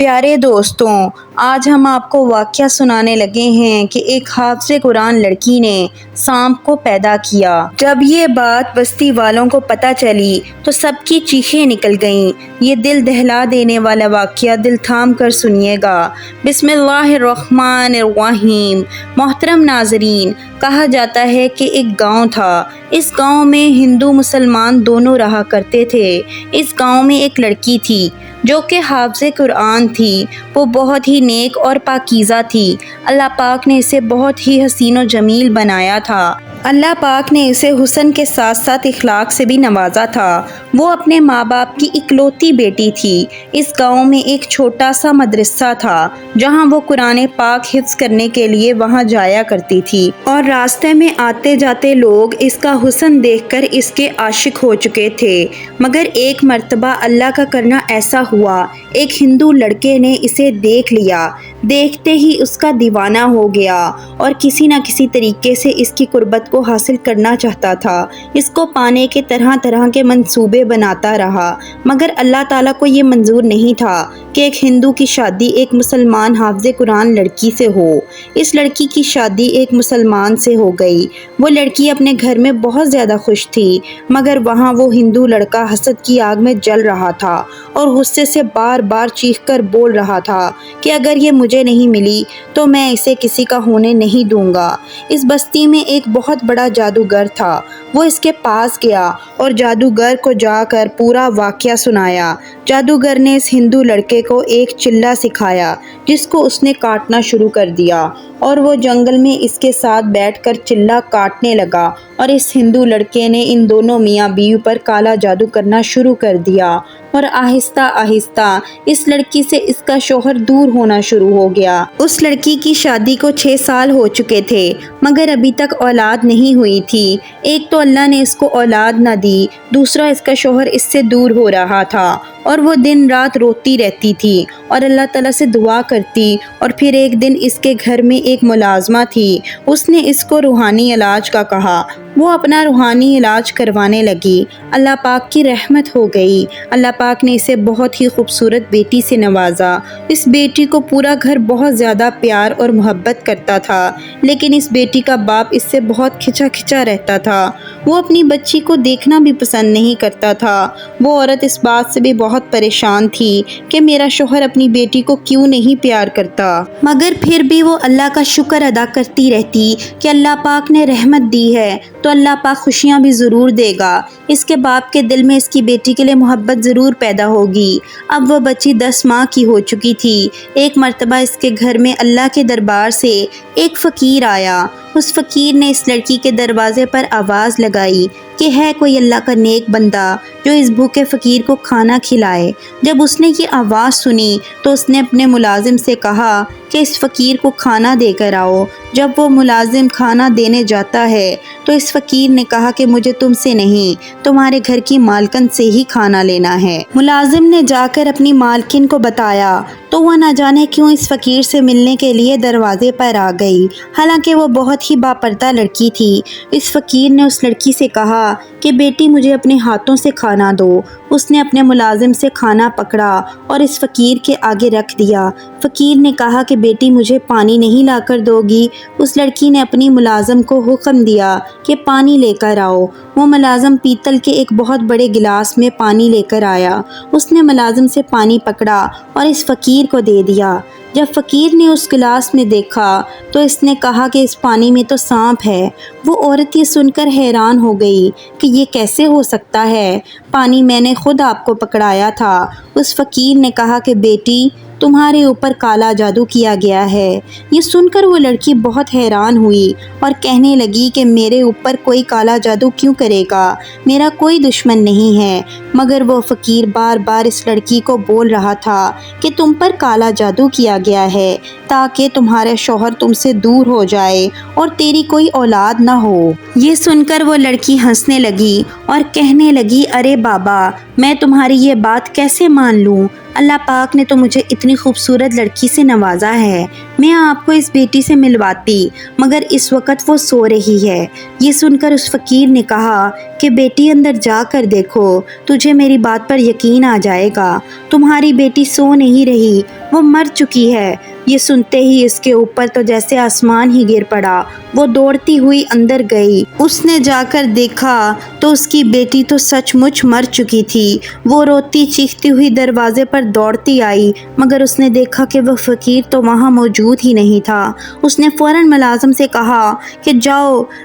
پیارے دوستوں، آج ہم آپ کو واقعہ سنانے لگے ہیں کہ ایک حافظ قرآن لڑکی نے سانپ کو پیدا کیا۔ جب یہ بات بستی والوں کو پتہ چلی تو سب کی چیخیں نکل گئیں۔ یہ دل دہلا دینے والا واقعہ دل تھام کر سنیے گا۔ بسم اللہ الرحمن الرحیم۔ محترم ناظرین، کہا جاتا ہے کہ ایک گاؤں تھا۔ اس گاؤں میں ہندو مسلمان دونوں رہا کرتے تھے۔ اس گاؤں میں ایک لڑکی تھی جو کہ حافظ قرآن تھی۔ وہ بہت ہی نیک اور پاکیزہ تھی۔ اللہ پاک نے اسے بہت ہی حسین و جمیل بنایا تھا۔ اللہ پاک نے اسے حسن کے ساتھ ساتھ اخلاق سے بھی نوازا تھا۔ وہ اپنے ماں باپ کی اکلوتی بیٹی تھی۔ اس گاؤں میں ایک چھوٹا سا مدرسہ تھا جہاں وہ قرآن پاک حفظ کرنے کے لیے وہاں جایا کرتی تھی، اور راستے میں آتے جاتے لوگ اس کا حسن دیکھ کر اس کے عاشق ہو چکے تھے۔ مگر ایک مرتبہ اللہ کا کرنا ایسا ہوا، ایک ہندو لڑکے نے اسے دیکھ لیا۔ دیکھتے ہی اس کا دیوانہ ہو گیا اور کسی نہ کسی طریقے سے اس کی قربت کو حاصل کرنا چاہتا تھا۔ اس کو پانے کے طرح طرح کے منصوبے بناتا رہا، مگر اللہ تعالیٰ کو یہ منظور نہیں تھا کہ ایک ہندو کی شادی ایک مسلمان حافظ قرآن لڑکی سے ہو۔ اس لڑکی کی شادی ایک مسلمان سے ہو گئی۔ وہ لڑکی اپنے گھر میں بہت زیادہ خوش تھی، مگر وہاں وہ ہندو لڑکا حسد کی آگ میں جل رہا تھا اور غصے سے بار بار چیخ کر بول رہا تھا کہ اگر یہ مجھے نہیں ملی تو میں اسے کسی کا ہونے نہیں دوں گا۔ اس بستی میں ایک بہت بڑا جادوگر تھا۔ وہ اس کے پاس گیا اور جادوگر کو جا کر پورا واقعہ سنایا۔ جادوگر نے اس ہندو لڑکے کو ایک چلہ سکھایا جس کو اس نے کاٹنا شروع کر دیا، اور وہ جنگل میں اس کے ساتھ بیٹھ کر چلہ کاٹنے لگا، اور اس ہندو لڑکے نے ان دونوں میاں بیوی پر کالا جادو کرنا شروع کر دیا، اور آہستہ آہستہ اس لڑکی سے اس کا شوہر دور ہونا شروع ہو گیا۔ اس لڑکی کی شادی کو 6 سال ہو چکے تھے، مگر ابھی تک اولاد نہیں ہوئی تھی۔ ایک تو اللہ نے اس کو اولاد نہ دی، دوسرا اس کا شوہر اس سے دور ہو رہا تھا، اور وہ دن رات روتی رہتی تھی اور اللہ تعالیٰ سے دعا کرتی۔ اور پھر ایک دن اس کے گھر میں ایک ملازمہ تھی، اس نے اس کو روحانی علاج کا کہا۔ وہ اپنا روحانی علاج کروانے لگی۔ اللہ پاک کی رحمت ہو گئی۔ اللہ پاک نے اسے بہت ہی خوبصورت بیٹی سے نوازا۔ اس بیٹی کو پورا گھر بہت زیادہ پیار اور محبت کرتا تھا، لیکن اس بیٹی کا باپ اس سے بہت کھچا کھچا رہتا تھا۔ وہ اپنی بچی کو دیکھنا بھی پسند نہیں کرتا تھا۔ وہ عورت اس بات سے بھی بہت پریشان تھی کہ میرا شوہر اپنی بیٹی کو کیوں نہیں پیار کرتا، مگر پھر بھی وہ اللہ کا شکر ادا کرتی رہتی کہ اللہ پاک نے رحمت دی ہے تو اللہ پاک خوشیاں بھی ضرور دے گا۔ اس کے باپ کے دل میں اس کی بیٹی کے لیے محبت ضرور پیدا ہوگی۔ اب وہ بچی 10 ماہ کی ہو چکی تھی۔ ایک مرتبہ اس کے گھر میں اللہ کے دربار سے ایک فقیر آیا۔ اس فقیر نے اس لڑکی کے دروازے پر آواز لگائی کہ ہے کوئی اللہ کا نیک بندہ جو اس بھوکے فقیر کو کھانا کھلائے۔ جب اس نے یہ آواز سنی تو اس نے اپنے ملازم سے کہا کہ اس فقیر کو کھانا دے کر آؤ۔ جب وہ ملازم کھانا دینے جاتا ہے تو اس فقیر نے کہا کہ مجھے تم سے نہیں، تمہارے گھر کی مالکن سے ہی کھانا لینا ہے۔ ملازم نے جا کر اپنی مالکن کو بتایا تو وہ نہ جانے کیوں اس فقیر سے ملنے کے لیے دروازے پر آ گئی، حالانکہ وہ بہت ہی باپردہ لڑکی تھی۔ اس فقیر نے اس لڑکی سے کہا کہ بیٹی مجھے اپنے ہاتھوں سے کھانا دو۔ اس نے اپنے ملازم سے کھانا پکڑا اور اس فقیر کے آگے رکھ دیا۔ فقیر نے کہا کہ بیٹی مجھے پانی نہیں لا کر دو گی؟ اس لڑکی نے اپنی ملازم کو حکم دیا کہ پانی لے کر آؤ۔ وہ ملازم پیتل کے ایک بہت بڑے گلاس میں پانی لے کر آیا۔ اس نے ملازم سے پانی پکڑا اور اس فقیر کو دے دیا۔ جب فقیر نے اس گلاس میں دیکھا تو اس نے کہا کہ اس پانی میں تو سانپ ہے۔ وہ عورت یہ سن کر حیران ہو گئی کہ یہ کیسے ہو سکتا ہے، پانی میں نے خود آپ کو پکڑایا تھا۔ اس فقیر نے کہا کہ بیٹی تمہارے اوپر کالا جادو کیا گیا ہے۔ یہ سن کر وہ لڑکی بہت حیران ہوئی اور کہنے لگی کہ میرے اوپر کوئی کالا جادو کیوں کرے گا، میرا کوئی دشمن نہیں ہے۔ مگر وہ فقیر بار بار اس لڑکی کو بول رہا تھا کہ تم پر کالا جادو کیا گیا ہے تاکہ تمہارے شوہر تم سے دور ہو جائے اور تیری کوئی اولاد نہ ہو۔ یہ سن کر وہ لڑکی ہنسنے لگی اور کہنے لگی ارے بابا، میں تمہاری یہ بات کیسے مان لوں؟ اللہ پاک نے تو مجھے اتنی خوبصورت لڑکی سے نوازا ہے، میں آپ کو اس بیٹی سے ملواتی، مگر اس وقت وہ سو رہی ہے۔ یہ سن کر اس فقیر نے کہا کہ بیٹی اندر جا کر دیکھو، تجھے میری بات پر یقین آ جائے گا، تمہاری بیٹی سو نہیں رہی، وہ مر چکی ہے۔ یہ سنتے ہی اس کے اوپر تو جیسے آسمان ہی گر پڑا، وہ دوڑتی ہوئی اندر گئی۔ اس نے جا کر دیکھا تو اس کی بیٹی تو سچ مچ مر چکی تھی۔ وہ روتی چیختی ہوئی دروازے پر دوڑتی آئی، مگر اس نے دیکھا کہ وہ فقیر تو وہاں موجود ہی نہیں تھا۔ اس نے فوراً ملازم سے کہا کہ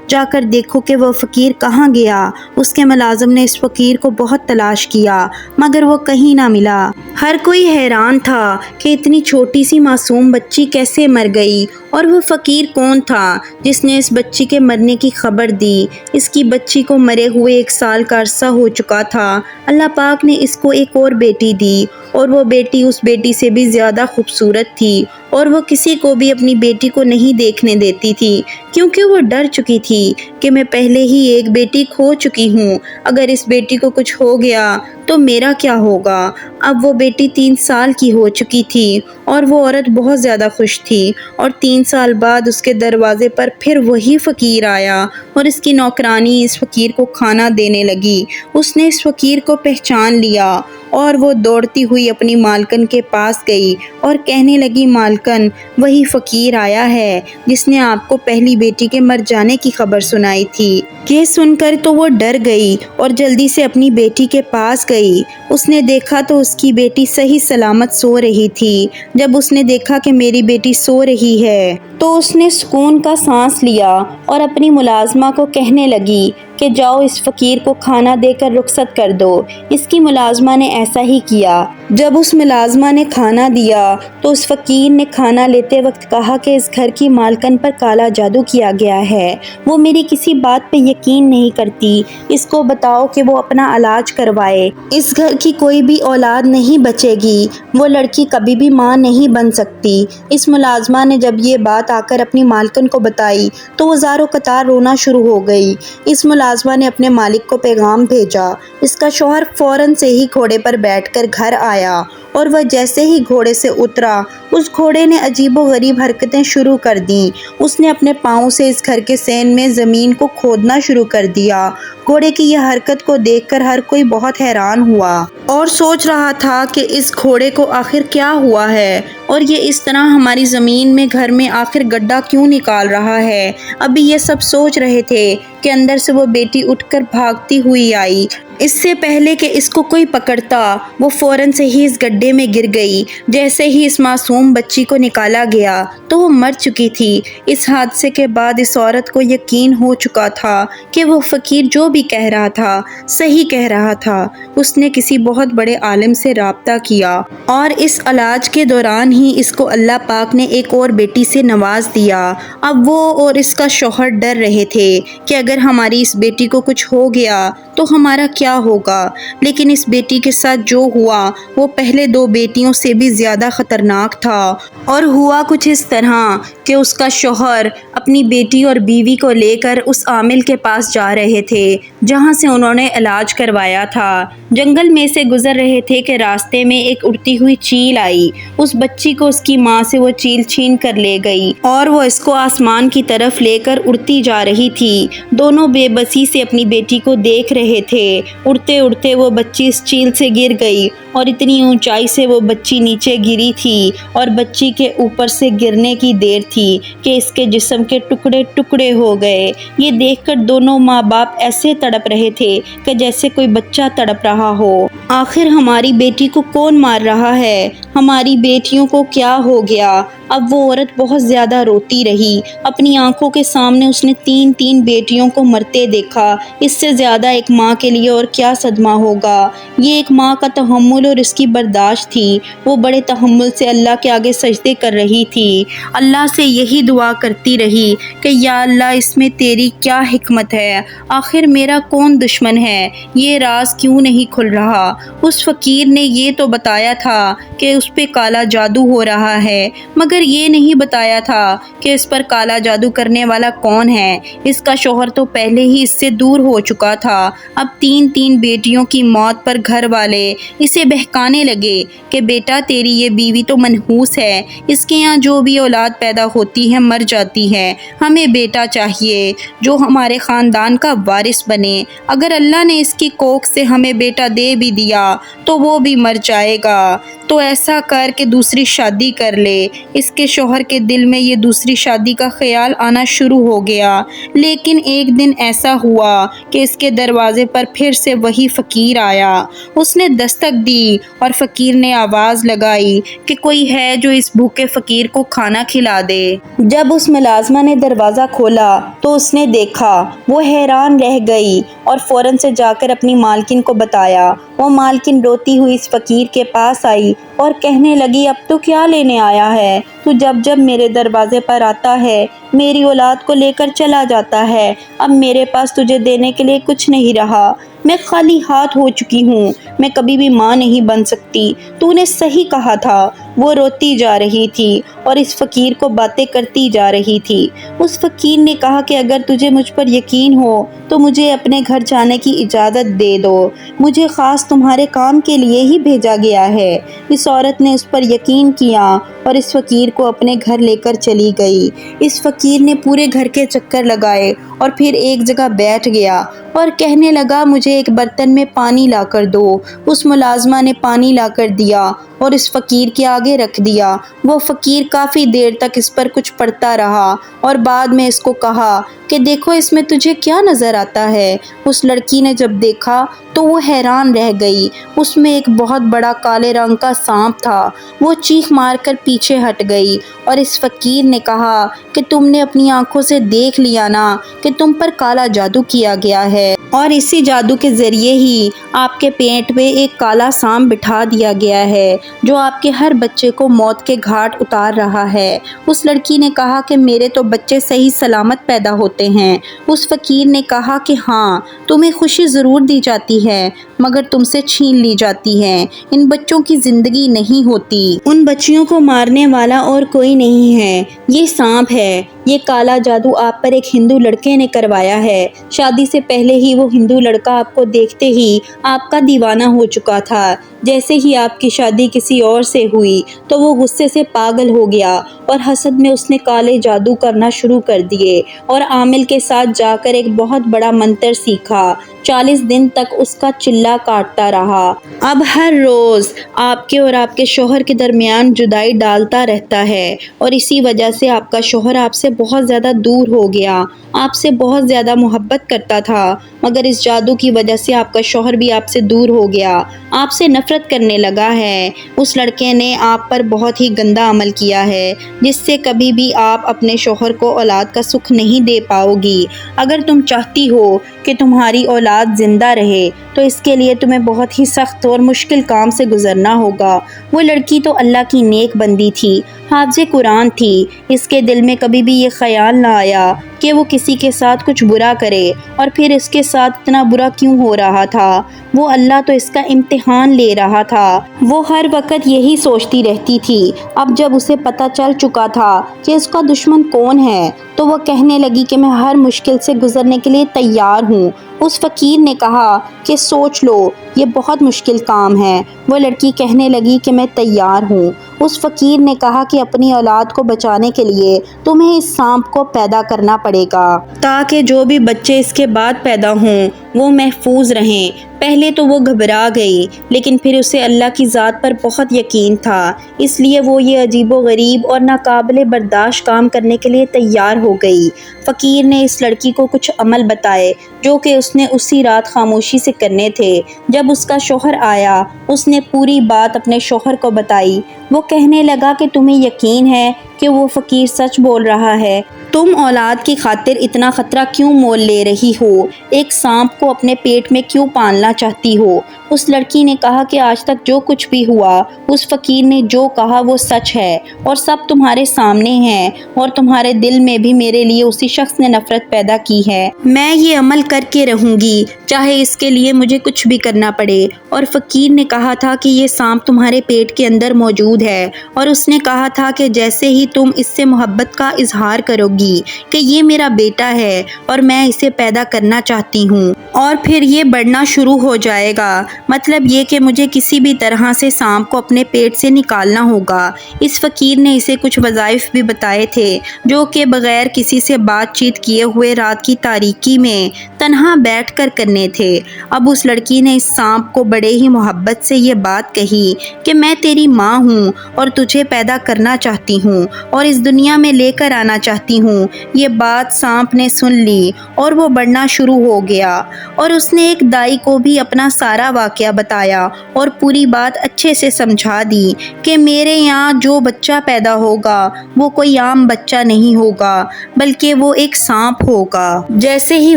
جا کر دیکھو کہ وہ فقیر کہاں گیا۔ اس کے ملازم نے اس فقیر کو بہت تلاش کیا، مگر وہ کہیں نہ ملا۔ ہر کوئی حیران تھا کہ اتنی چھوٹی سی معصوم بچی کیسے مر گئی، اور وہ فقیر کون تھا جس نے اس بچی کے مرنے کی خبر دی۔ اس کی بچی کو مرے ہوئے 1 سال کا عرصہ ہو چکا تھا۔ اللہ پاک نے اس کو ایک اور بیٹی دی، اور وہ بیٹی اس بیٹی سے بھی زیادہ خوبصورت تھی، اور وہ کسی کو بھی اپنی بیٹی کو نہیں دیکھنے دیتی تھی، کیونکہ وہ ڈر چکی تھی کہ میں پہلے ہی ایک بیٹی کھو چکی ہوں، اگر اس بیٹی کو کچھ ہو گیا تو میرا کیا ہوگا۔ اب وہ بیٹی 3 سال کی ہو چکی تھی، اور وہ عورت بہت زیادہ خوش تھی، اور 3 سال بعد اس کے دروازے پر پھر وہی فقیر آیا، اور اس کی نوکرانی اس فقیر کو کھانا دینے لگی۔ اس نے اس فقیر کو پہچان لیا، اور وہ دوڑتی ہوئی اپنی مالکن کے پاس گئی اور کہنے لگی، مالکن، وہی فقیر آیا ہے جس نے آپ کو پہلی بیٹی کے مر جانے کی خبر سنائی تھی۔ یہ سن کر تو وہ ڈر گئی اور جلدی سے اپنی بیٹی کے پاس گئی۔ اس نے دیکھا تو اس کی بیٹی صحیح سلامت سو رہی تھی۔ جب اس نے دیکھا کہ میری بیٹی سو رہی ہے تو اس نے سکون کا سانس لیا اور اپنی ملازمہ کو کہنے لگی کہ جاؤ اس فقیر کو کھانا دے کر رخصت کر دو۔ اس کی ملازمہ نے ایسا ہی کیا۔ جب اس ملازمہ نے کھانا دیا تو اس فقیر نے کھانا لیتے وقت کہا کہ اس گھر کی مالکن پر کالا جادو کیا گیا ہے، وہ میری کسی بات پہ یقین نہیں کرتی، اس کو بتاؤ کہ وہ اپنا علاج کروائے، اس گھر کی کوئی بھی اولاد نہیں بچے گی، وہ لڑکی کبھی بھی ماں نہیں بن سکتی۔ اس ملازمہ نے جب یہ بات آ کر اپنی مالکن کو بتائی تو وہ زار و قطار رونا شروع ہو گئی۔ اس ملازمہ نے اپنے مالک کو پیغام بھیجا۔ اس کا شوہر فوراً سے ہی گھوڑے پر بیٹھ کر گھر آیا، اور وہ جیسے ہی گھوڑے سے اترا، اس گھوڑے نے عجیب و غریب حرکتیں شروع کر دیں۔ اس نے اپنے پاؤں سے اس گھر کے سین میں زمین کو کھودنا شروع کر دیا۔ گھوڑے کی یہ حرکت کو دیکھ کر ہر کوئی بہت حیران ہوا اور سوچ رہا تھا کہ اس گھوڑے کو آخر کیا ہوا ہے، اور یہ اس طرح ہماری زمین میں گھر میں آخر گڈھا کیوں نکال رہا ہے۔ ابھی یہ سب سوچ رہے تھے کہ اندر سے وہ بیٹی اٹھ کر بھاگتی ہوئی آئی۔ اس سے پہلے کہ اس کو کوئی پکڑتا، وہ فوراً سے ہی اس گڈھے میں گر گئی۔ جیسے ہی اس معصوم بچی کو نکالا گیا تو وہ مر چکی تھی۔ اس حادثے کے بعد اس عورت کو یقین ہو چکا تھا کہ وہ فقیر جو بھی کہہ رہا تھا صحیح کہہ رہا تھا۔ اس نے کسی بہت بڑے عالم سے رابطہ کیا، اور اس علاج کے دوران ہی اس کو اللہ پاک نے ایک اور بیٹی سے نواز دیا۔ اب وہ اور اس کا شوہر ڈر رہے تھے کہ اگر ہماری اس بیٹی کو کچھ ہو گیا تو ہمارا کیا ہوگا، لیکن اس بیٹی کے ساتھ جو ہوا وہ پہلے 2 بیٹیوں سے بھی زیادہ خطرناک تھا، اور ہوا کچھ اس طرح کہ اس کا شوہر اپنی بیٹی اور بیوی کو لے کر اس عامل کے پاس جا رہے تھے جہاں سے انہوں نے علاج کروایا تھا۔ جنگل میں سے گزر رہے تھے کہ راستے میں ایک اڑتی ہوئی چیل آئی۔ اس بچی کو اس کی ماں سے وہ چیل چھین کر لے گئی، اور وہ اس کو آسمان کی طرف لے کر اڑتی جا رہی تھی۔ دونوں بے بسی سے اپنی بیٹی کو دیکھ رہے تھے۔ اڑتے اڑتے وہ بچی اس چیل سے گر گئی، اور اتنی اونچائی سے وہ بچی نیچے گری تھی، اور بچی کے اوپر سے گرنے کی دیر تھی کہ اس کے جسم کے ٹکڑے ٹکڑے ہو گئے۔ یہ دیکھ کر دونوں ماں باپ ایسے تڑپ رہے تھے کہ جیسے کوئی بچہ تڑپ رہا ہو۔ آخر ہماری بیٹی کو کون مار رہا ہے؟ ہماری بیٹیوں کو کیا ہو گیا؟ اب وہ عورت بہت زیادہ روتی رہی۔ اپنی آنکھوں کے سامنے اس نے 3 بیٹیوں کو مرتے دیکھا۔ اس سے زیادہ ایک ماں کے لیے اور کیا صدمہ ہوگا۔ یہ ایک ماں کا تحمل اور اس کی برداشت تھی۔ وہ بڑے تحمل سے اللہ کے آگے سجدے کر رہی تھی، اللہ سے یہی دعا کرتی رہی کہ یا اللہ، اس میں تیری کیا حکمت ہے؟ آخر میرا کون دشمن ہے؟ یہ راز کیوں نہیں کھل رہا؟ اس فقیر نے یہ تو بتایا تھا کہ اس پہ کالا جادو ہو رہا ہے، مگر یہ نہیں بتایا تھا کہ اس پر کالا جادو کرنے والا کون ہے۔ اس کا شوہر تو پہلے ہی اس سے دور ہو چکا تھا۔ اب 3 بیٹیوں کی موت پر گھر والے اسے بہکانے لگے کہ بیٹا تیری یہ بیوی تو منحوس ہے، اس کے یہاں جو بھی اولاد پیدا ہوتی ہے مر جاتی ہے، ہمیں بیٹا چاہیے جو ہمارے خاندان کا وارث بنے، اگر اللہ نے اس کی کوکھ سے ہمیں بیٹا دے بھی دیا تو وہ بھی مر جائے گا، تو ایسا کر کے دوسری شادی کر لے۔ اس کے شوہر کے دل میں یہ دوسری شادی کا خیال آنا شروع ہو گیا، لیکن ایک دن ایسا ہوا کہ اس کے دروازے پر پھر سے وہی فقیر آیا۔ اس نے دستک دی اور فقیر نے آواز لگائی کہ کوئی ہے جو اس بھوکے فقیر کو کھانا کھلا دے۔ جب اس ملازمہ نے دروازہ کھولا تو اس نے دیکھا، وہ حیران رہ گئی اور فوراً سے جا کر اپنی مالکن کو بتایا۔ وہ مالکن روتی ہوئی اس فقیر کے پاس آئی اور کہنے لگی اب تو کیا لینے آیا ہے؟ تو جب جب میرے دروازے پر آتا ہے میری اولاد کو لے کر چلا جاتا ہے، اب میرے پاس تجھے دینے کے لیے کچھ نہیں رہا، میں خالی ہاتھ ہو چکی ہوں، میں کبھی بھی ماں نہیں بن سکتی، تو نے صحیح کہا تھا۔ وہ روتی جا رہی تھی اور اس فقیر کو باتیں کرتی جا رہی تھی۔ اس فقیر نے کہا کہ اگر تجھے مجھ پر یقین ہو تو مجھے اپنے گھر جانے کی اجازت دے دو، مجھے خاص تمہارے کام کے لیے ہی بھیجا گیا ہے۔ اس عورت نے اس پر یقین کیا اور اس فقیر کو اپنے گھر لے کر چلی گئی۔ اس فقیر نے پورے گھر کے چکر لگائے اور پھر ایک جگہ بیٹھ گیا اور کہنے لگا مجھے ایک برتن میں پانی لا کر دو۔ اس ملازمہ نے پانی لا کر دیا اور اس فقیر کے آگے رکھ دیا۔ وہ فقیر کافی دیر تک اس پر کچھ پڑھتا رہا اور بعد میں اس کو کہا کہ دیکھو اس میں تجھے کیا نظر آتا ہے؟ اس لڑکی نے جب دیکھا تو وہ حیران رہ گئی۔ اس میں ایک بہت بڑا کالے رنگ کا سانپ تھا۔ وہ چیخ مار کر پیچھے ہٹ گئی اور اس فقیر نے کہا کہ تم نے اپنی آنکھوں سے دیکھ لیا نا کہ تم پر کالا جادو کیا گیا ہے، اور اسی جادو کے ذریعے ہی آپ کے پیٹ میں ایک کالا سانپ بٹھا دیا گیا ہے جو آپ کے ہر بچے کو موت کے گھاٹ اتار رہا ہے۔ اس لڑکی نے کہا کہ میرے تو بچے صحیح سلامت پیدا ہوتے ہیں۔ اس فقیر نے کہا کہ ہاں تمہیں خوشی ضرور دی جاتی ہے مگر تم سے چھین لی جاتی ہے، ان بچوں کی زندگی نہیں ہوتی، ان بچیوں کو مارنے والا اور کوئی نہیں ہے، یہ سانپ ہے، یہ کالا جادو آپ پر ایک ہندو لڑکے نے کروایا ہے، شادی سے پہلے ہی وہ ہندو لڑکا آپ کو دیکھتے ہی آپ کا دیوانہ ہو چکا تھا، جیسے ہی آپ کی شادی کسی اور سے ہوئی تو وہ غصے سے پاگل ہو گیا اور حسد میں اس نے کالے جادو کرنا شروع کر دیے اور عامل کے ساتھ جا کر ایک بہت بڑا منتر سیکھا۔ 40 دن تک اس کا چلہ کاٹتا رہا۔ اب ہر روز آپ کے اور آپ کے شوہر کے درمیان جدائی ڈالتا رہتا ہے اور اسی وجہ سے آپ کا شوہر آپ سے بہت زیادہ دور ہو گیا، آپ سے بہت زیادہ محبت کرتا تھا مگر اس جادو کی وجہ سے آپ کا شوہر بھی آپ سے دور ہو گیا، آپ سے نفرت کرنے لگا ہے۔ اس لڑکے نے آپ پر بہت ہی گندا عمل کیا ہے جس سے کبھی بھی آپ اپنے شوہر کو اولاد کا سکھ نہیں دے پاؤ گی۔ اگر تم چاہتی ہو کہ تمہاری اولاد زندہ رہے تو اس کے لیے تمہیں بہت ہی سخت اور مشکل کام سے گزرنا ہوگا۔ وہ لڑکی تو اللہ کی نیک بندی تھی، حافظ قرآن تھی، اس کے دل میں کبھی بھی یہ خیال نہ آیا کہ وہ کسی کے ساتھ کچھ برا کرے، اور پھر اس کے ساتھ اتنا برا کیوں ہو رہا تھا؟ وہ اللہ تو اس کا امتحان لے رہا تھا۔ وہ ہر وقت یہی سوچتی رہتی تھی۔ اب جب اسے پتہ چل چکا تھا کہ اس کا دشمن کون ہے تو وہ کہنے لگی کہ میں ہر مشکل سے گزرنے کے لیے تیار ہوں۔ اس فقیر نے کہا کہ سوچ لو، یہ بہت مشکل کام ہے۔ وہ لڑکی کہنے لگی کہ میں تیار ہوں۔ اس فقیر نے کہا کہ اپنی اولاد کو بچانے کے لیے تمہیں اس سانپ کو پیدا کرنا پڑے گا تاکہ جو بھی بچے اس کے بعد پیدا ہوں وہ محفوظ رہیں۔ پہلے تو وہ گھبرا گئی لیکن پھر اسے اللہ کی ذات پر بہت یقین تھا، اس لیے وہ یہ عجیب و غریب اور ناقابل برداشت کام کرنے کے لیے تیار ہو گئی۔ فقیر نے اس لڑکی کو کچھ عمل بتائے جو کہ اس نے اسی رات خاموشی سے کرنے تھے۔ جب اس کا شوہر آیا اس نے پوری بات اپنے شوہر کو بتائی۔ وہ کہنے لگا کہ تمہیں یقین ہے کہ وہ فقیر سچ بول رہا ہے؟ تم اولاد کی خاطر اتنا خطرہ کیوں مول لے رہی ہو؟ ایک سانپ کو اپنے پیٹ میں کیوں پالنا چاہتی ہو؟ اس لڑکی نے کہا کہ آج تک جو کچھ بھی ہوا اس فقیر نے جو کہا وہ سچ ہے اور سب تمہارے سامنے ہیں، اور تمہارے دل میں بھی میرے لیے اسی شخص نے نفرت پیدا کی ہے۔ میں یہ عمل کر کے رہوں گی چاہے اس کے لیے مجھے کچھ بھی کرنا پڑے۔ اور فقیر نے کہا تھا کہ یہ سانپ تمہارے پیٹ کے اندر موجود ہے، اور اس نے کہا تھا کہ جیسے ہی تم اس سے محبت کا اظہار کرو گی لگی کہ یہ میرا بیٹا ہے اور میں اسے پیدا کرنا چاہتی ہوں، اور پھر یہ بڑھنا شروع ہو جائے گا، مطلب یہ کہ مجھے کسی بھی طرح سے سانپ کو اپنے پیٹ سے نکالنا ہوگا۔ اس فقیر نے اسے کچھ وظائف بھی بتائے تھے جو کہ بغیر کسی سے بات چیت کیے ہوئے رات کی تاریکی میں تنہا بیٹھ کر کرنے تھے۔ اب اس لڑکی نے اس سانپ کو بڑے ہی محبت سے یہ بات کہی کہ میں تیری ماں ہوں اور تجھے پیدا کرنا چاہتی ہوں اور اس دنیا میں لے کر آنا چاہتی ہوں۔ یہ بات سانپ نے سن لی اور وہ بڑھنا شروع ہو گیا، اور اس نے ایک دائی کو بھی اپنا سارا واقعہ بتایا اور پوری بات اچھے سے سمجھا دی کہ میرے یہاں جو بچہ پیدا ہوگا وہ کوئی عام بچہ نہیں ہوگا بلکہ وہ ایک سانپ ہوگا۔ جیسے ہی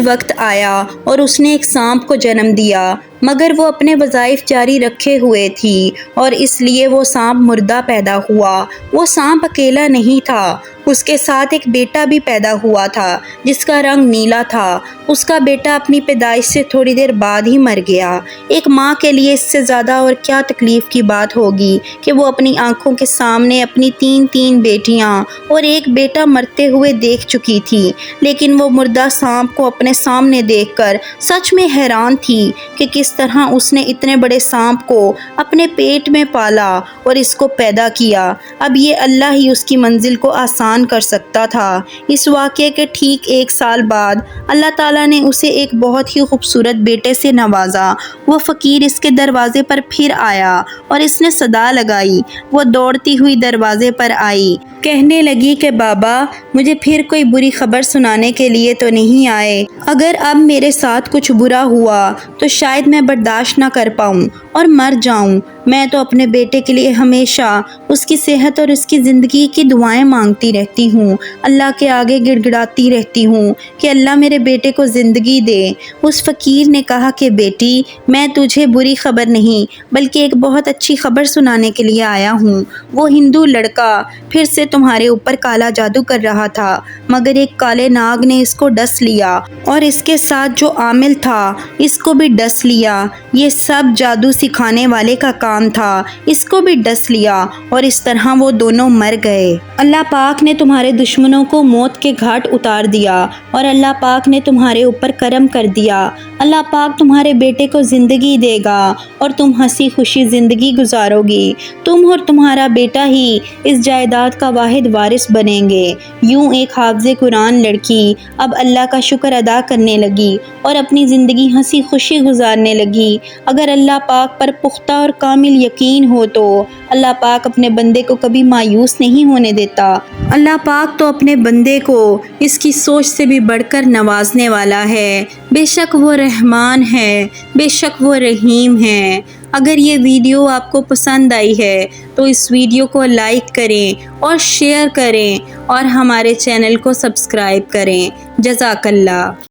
وقت آیا اور اس نے ایک سانپ کو جنم دیا، مگر وہ اپنے وظائف جاری رکھے ہوئے تھی اور اس لیے وہ سانپ مردہ پیدا ہوا۔ وہ سانپ اکیلا نہیں تھا، اس کے ساتھ ایک بیٹا بھی پیدا ہوا تھا جس کا رنگ نیلا تھا۔ اس کا بیٹا اپنی پیدائش سے تھوڑی دیر بعد ہی مر گیا۔ ایک ماں کے لیے اس سے زیادہ اور کیا تکلیف کی بات ہوگی کہ وہ اپنی آنکھوں کے سامنے اپنی تین بیٹیاں اور ایک بیٹا مرتے ہوئے دیکھ چکی تھی، لیکن وہ مردہ سانپ کو اپنے سامنے دیکھ کر سچ میں حیران تھی کہ کس طرح اس نے اتنے بڑے سانپ کو اپنے پیٹ میں پالا اور اس کو پیدا کیا۔ اب یہ اللہ ہی اس کی منزل کو آسان کر سکتا تھا۔ اس واقعے کے ٹھیک 1 سال بعد اللہ تعالیٰ نے اسے ایک بہت ہی خوبصورت بیٹے سے نوازا۔ وہ فقیر اس کے دروازے پر پھر آیا اور اس نے صدا لگائی۔ وہ دوڑتی ہوئی دروازے پر آئی، کہنے لگی کہ بابا مجھے پھر کوئی بری خبر سنانے کے لیے تو نہیں آئے؟ اگر اب میرے ساتھ کچھ برا ہوا تو شاید میں برداشت نہ کر پاؤں اور مر جاؤں۔ میں تو اپنے بیٹے کے لیے ہمیشہ اس کی صحت اور اس کی زندگی کی دعائیں مانگتی رہتی ہوں، اللہ کے آگے گڑ گڑاتی رہتی ہوں کہ اللہ میرے بیٹے کو زندگی دے۔ اس فقیر نے کہا کہ بیٹی میں تجھے بری خبر نہیں بلکہ ایک بہت اچھی خبر سنانے کے لیے آیا ہوں۔ وہ ہندو لڑکا پھر سے تمہارے اوپر کالا جادو کر رہا تھا، مگر ایک کالے ناگ نے اس کو ڈس لیا اور اس کے ساتھ جو عامل تھا اس کو بھی ڈس لیا۔ یہ سب جادو سکھانے والے کا کام تھا، اس کو بھی ڈس لیا اور اس طرح وہ دونوں مر گئے۔ اللہ پاک نے تمہارے دشمنوں کو موت کے گھاٹ اتار دیا اور اللہ پاک نے تمہارے اوپر کرم کر دیا۔ اللہ پاک تمہارے بیٹے کو زندگی دے گا اور تم ہنسی خوشی زندگی گزارو گی۔ تم اور تمہارا بیٹا ہی اس جائیداد کا واحد وارث بنیں گے۔ یوں ایک حافظ قرآن لڑکی اب اللہ کا شکر ادا کرنے لگی اور اپنی زندگی ہنسی خوشی گزارنے لگی۔ اگر اللہ پاک پر پختہ اور کامل یقین ہو تو اللہ پاک اپنے بندے کو کبھی مایوس نہیں ہونے دیتا۔ اللہ پاک تو اپنے بندے کو اس کی سوچ سے بھی بڑھ کر نوازنے والا ہے۔ بے شک وہ رحمان ہے، بے شک وہ رحیم ہے۔ اگر یہ ویڈیو آپ کو پسند آئی ہے تو اس ویڈیو کو لائک کریں اور شیئر کریں اور ہمارے چینل کو سبسکرائب کریں۔ جزاک اللہ۔